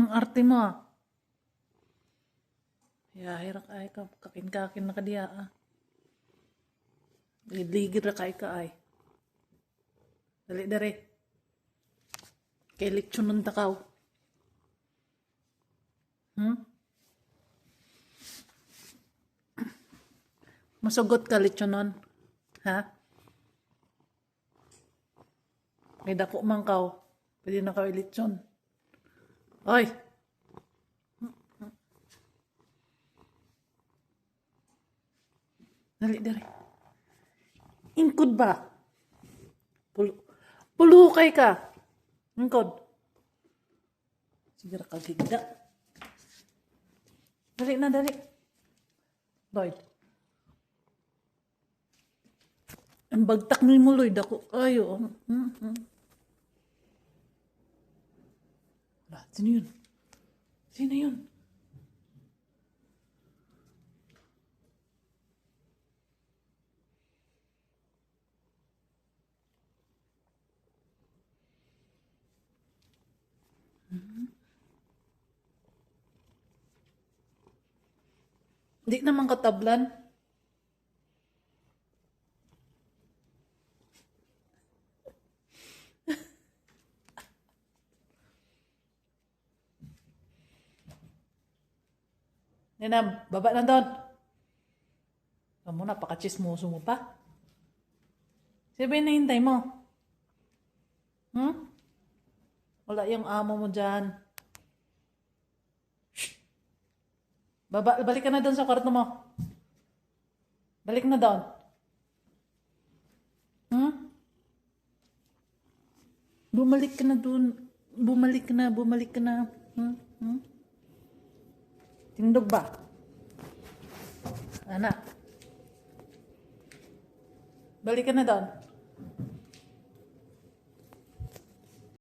Ang arte mo ah. Hirak ay ka, kakin-kakin na ka diya ah. Ligid ra kay ka ay. Dali dere. Kay lechon nun takaw. Masugot ka lechon nun. Ha? May dako man kaw. Pwede na kaw lechon. Oy! Dali dere. Ingkod ba? Pulukay ka. Ingkod. Sigara kagigda. Dali na, dali. Lloyd. Ang bagtak ni mo, Lloyd. Ako, ayo. Wala, sino yun? Sino yun? Hindi naman katablan. Nena, baba na doon. Kamu na, pakachismoso mo pa. Sabi na hintay mo. Wala yung amo mo dyan. Balik ka na doon sa kwarto mo. Balik na doon. Bumalik ka na doon. Bumalik ka na. Tindog ba? Anak. Balik ka na doon.